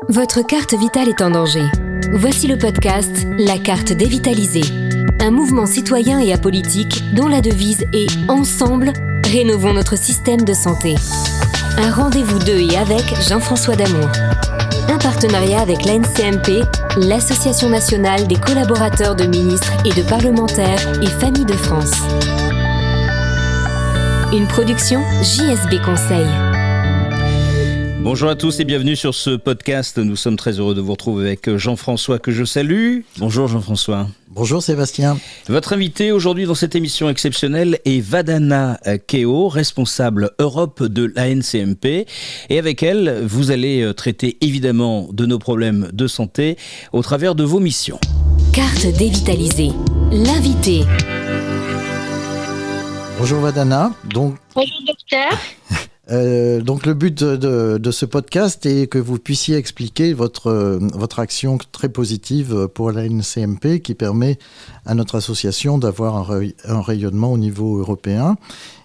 Votre carte vitale est en danger. Voici le podcast La carte dévitalisée. Un mouvement citoyen et apolitique dont la devise est « Ensemble, rénovons notre système de santé ». Un rendez-vous de et avec Jean-François Damour. Un partenariat avec l'ANCMP, l'Association nationale des collaborateurs de ministres et de parlementaires et familles de France. Une production JSB Conseil. Bonjour à tous et bienvenue sur ce podcast. Nous sommes très heureux de vous retrouver avec Jean-François que je salue. Bonjour Jean-François. Bonjour Sébastien. Votre invité aujourd'hui dans cette émission exceptionnelle est Vadhana Keo, responsable Europe de l'ANCMP. Et avec elle, vous allez traiter évidemment de nos problèmes de santé au travers de vos missions. Carte dévitalisée. L'invité. Bonjour Vadhana. Bonjour docteur. Donc le but de ce podcast est que vous puissiez expliquer votre action très positive pour la NCMP qui permet à notre association d'avoir un rayonnement au niveau européen.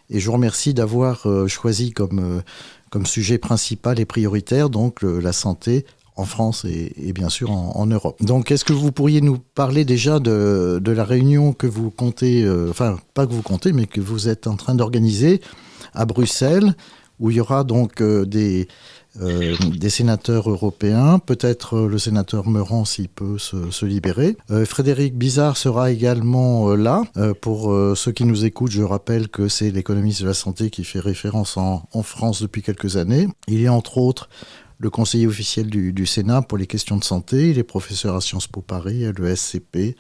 Et je vous remercie d'avoir choisi comme sujet principal et prioritaire donc la santé en France et bien sûr en Europe. Donc est-ce que vous pourriez nous parler déjà de la réunion que vous comptez, pas que vous comptez, mais que vous êtes en train d'organiser à Bruxelles, où il y aura donc des sénateurs européens, peut-être le sénateur Meurant s'il peut se libérer. Frédéric Bizard sera également là. Pour ceux qui nous écoutent, je rappelle que c'est l'économiste de la santé qui fait référence en France depuis quelques années. Il est entre autres le conseiller officiel du Sénat pour les questions de santé. Il est professeur à Sciences Po Paris, à l'ESCP,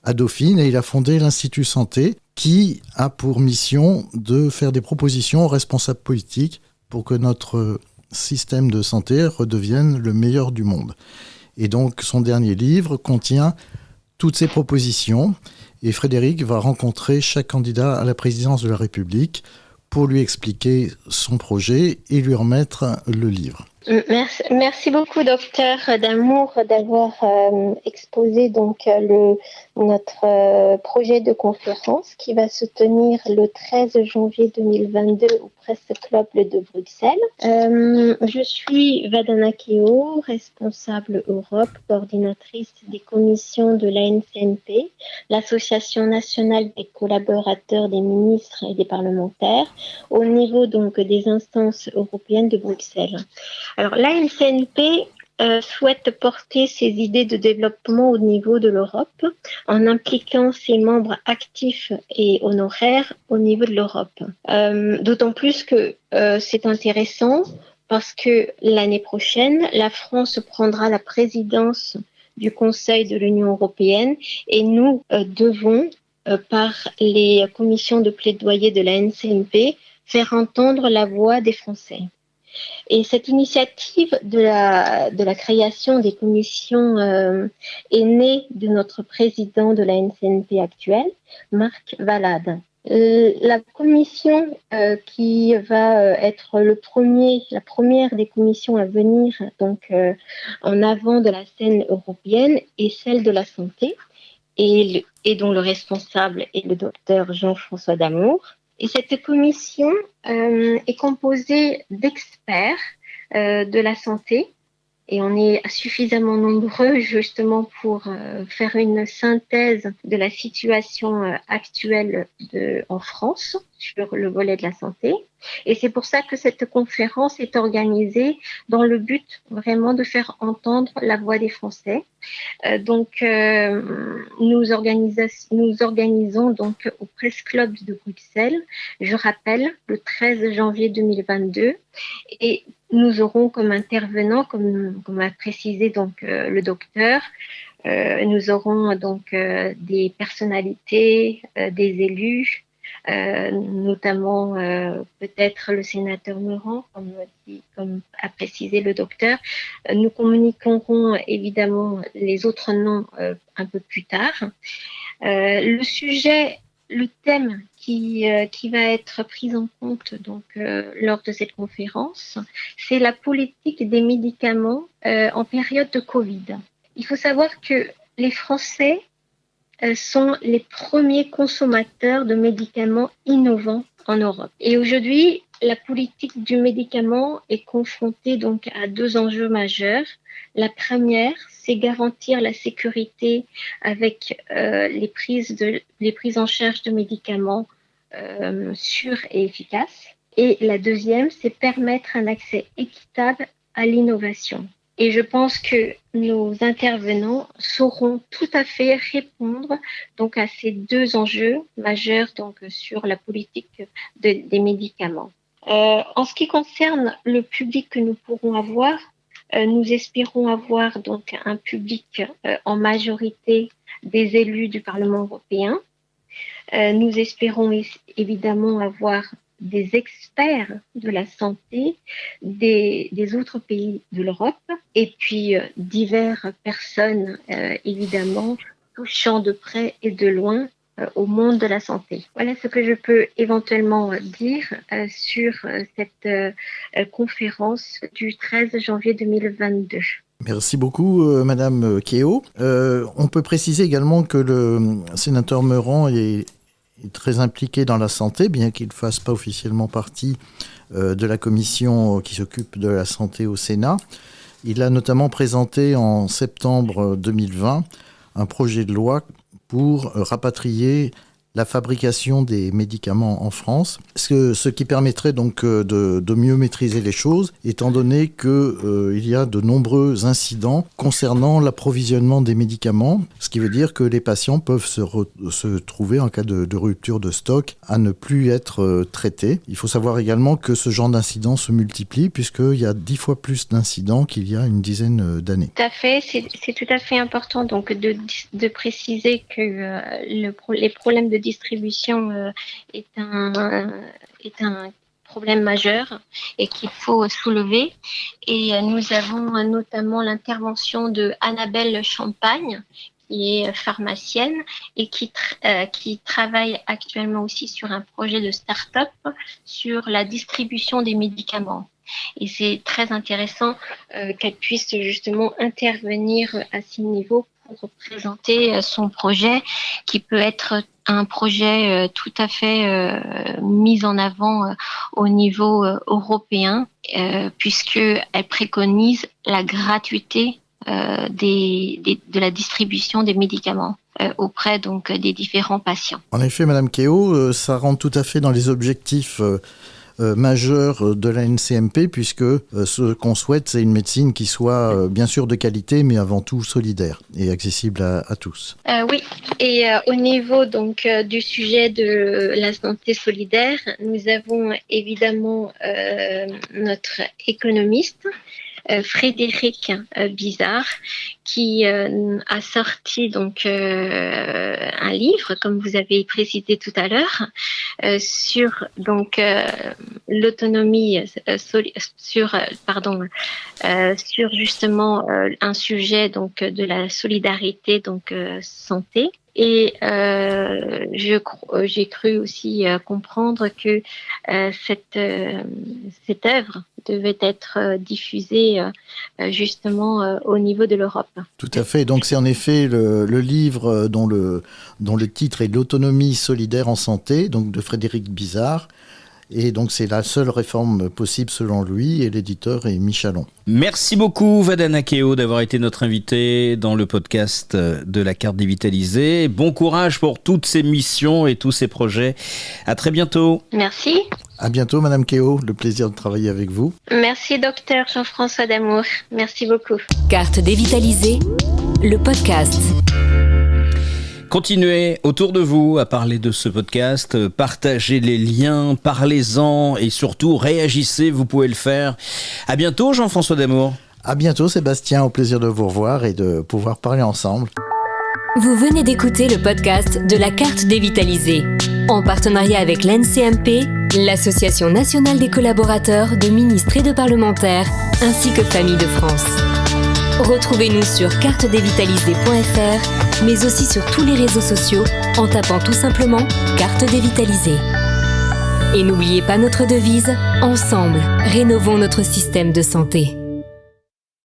à Dauphine, et il a fondé l'Institut Santé, qui a pour mission de faire des propositions aux responsables politiques pour que notre système de santé redevienne le meilleur du monde. Et donc, son dernier livre contient toutes ces propositions, et Frédéric va rencontrer chaque candidat à la présidence de la République pour lui expliquer son projet et lui remettre le livre. Merci beaucoup, docteur Damour, d'avoir exposé donc notre projet de conférence qui va se tenir le 13 janvier 2022 au Press Club de Bruxelles. Je suis Vadhana Keo, responsable Europe, coordinatrice des commissions de l'ANCMP, l'Association nationale des collaborateurs des ministres et des parlementaires, au niveau donc des instances européennes de Bruxelles. Alors, l'ANCMP souhaite porter ses idées de développement au niveau de l'Europe en impliquant ses membres actifs et honoraires au niveau de l'Europe. D'autant plus que c'est intéressant parce que l'année prochaine, la France prendra la présidence du Conseil de l'Union européenne et nous devons, par les commissions de plaidoyer de l'ANCMP, faire entendre la voix des Français. Et cette initiative de la création des commissions est née de notre président de la NCNP actuelle, Marc Valade. La commission qui va être la première des commissions à venir donc en avant de la scène européenne est celle de la santé et dont le responsable est le docteur Jean-François Damour. Et cette commission est composée d'experts de la santé et on est suffisamment nombreux justement pour faire une synthèse de la situation actuelle en France sur le volet de la santé. Et c'est pour ça que cette conférence est organisée dans le but vraiment de faire entendre la voix des Français. Nous organisons donc au Press Club de Bruxelles, je rappelle, le 13 janvier 2022, et nous aurons comme intervenant, comme a précisé donc le docteur, nous aurons donc des personnalités, des élus, notamment peut-être le sénateur Meurant, comme a précisé le docteur. Nous communiquerons évidemment les autres noms un peu plus tard. Le thème qui va être pris en compte donc lors de cette conférence, c'est la politique des médicaments en période de Covid. Il faut savoir que les Français sont les premiers consommateurs de médicaments innovants en Europe. Et aujourd'hui, la politique du médicament est confrontée donc à 2 enjeux majeurs. La première, c'est garantir la sécurité avec les prises en charge de médicaments sûrs et efficaces. Et la deuxième, c'est permettre un accès équitable à l'innovation. Et je pense que nos intervenants sauront tout à fait répondre donc à ces 2 enjeux majeurs donc sur la politique des médicaments. En ce qui concerne le public que nous pourrons avoir, nous espérons avoir donc un public en majorité des élus du Parlement européen. Nous espérons évidemment avoir des experts de la santé des autres pays de l'Europe et puis diverses personnes évidemment touchant de près et de loin au monde de la santé. Voilà ce que je peux éventuellement dire sur cette conférence du 13 janvier 2022. Merci beaucoup, Madame Kéo. On peut préciser également que le sénateur Meurant est très impliqué dans la santé, bien qu'il ne fasse pas officiellement partie de la commission qui s'occupe de la santé au Sénat. Il a notamment présenté en septembre 2020 un projet de loi pour rapatrier la fabrication des médicaments en France, ce qui permettrait donc de mieux maîtriser les choses, étant donné qu'il y a de nombreux incidents concernant l'approvisionnement des médicaments, ce qui veut dire que les patients peuvent se trouver en cas de rupture de stock à ne plus être traités. Il faut savoir également que ce genre d'incidents se multiplient puisqu'il y a 10 fois plus d'incidents qu'il y a une dizaine d'années. Tout à fait, c'est tout à fait important donc de préciser que les problèmes de distribution est un problème majeur et qu'il faut soulever. Et nous avons notamment l'intervention de Annabelle Champagne, qui est pharmacienne et qui travaille actuellement aussi sur un projet de start-up sur la distribution des médicaments. Et c'est très intéressant qu'elle puisse justement intervenir à ce niveau pour présenter son projet qui peut être un projet tout à fait mis en avant au niveau européen puisqu'elle préconise la gratuité de la distribution des médicaments auprès donc des différents patients. En effet, Madame Kéo, ça rentre tout à fait dans les objectifs majeur de la NCMP puisque ce qu'on souhaite, c'est une médecine qui soit bien sûr de qualité, mais avant tout solidaire et accessible à tous. Oui, et au niveau donc du sujet de la santé solidaire, nous avons évidemment notre économiste Frédéric Bizard qui a sorti donc un livre, comme vous avez précisé tout à l'heure, sur donc l'autonomie sur justement un sujet donc de la solidarité donc santé. Et j'ai cru aussi comprendre que cette œuvre devait être diffusée justement au niveau de l'Europe. Tout à fait. Donc c'est en effet le livre dont le titre est L'autonomie solidaire en santé, donc de Frédéric Bizard. Et donc c'est la seule réforme possible selon lui, et l'éditeur est Michalon. Merci beaucoup Vadana Kéo d'avoir été notre invité dans le podcast de la carte dévitalisée. Bon courage pour toutes ces missions et tous ces projets. À très bientôt. Merci. À bientôt Madame Kéo, le plaisir de travailler avec vous. Merci docteur Jean-François Damour. Merci beaucoup. Carte dévitalisée, le podcast. Continuez autour de vous à parler de ce podcast, partagez les liens, parlez-en et surtout réagissez, vous pouvez le faire. À bientôt Jean-François Damour. À bientôt Sébastien, au plaisir de vous revoir et de pouvoir parler ensemble. Vous venez d'écouter le podcast de la carte dévitalisée, en partenariat avec l'NCMP, l'Association nationale des collaborateurs de ministres et de parlementaires, ainsi que Familles de France. Retrouvez-nous sur cartedévitalisée.fr, mais aussi sur tous les réseaux sociaux en tapant tout simplement Carte dévitalisée. Et n'oubliez pas notre devise, ensemble, rénovons notre système de santé.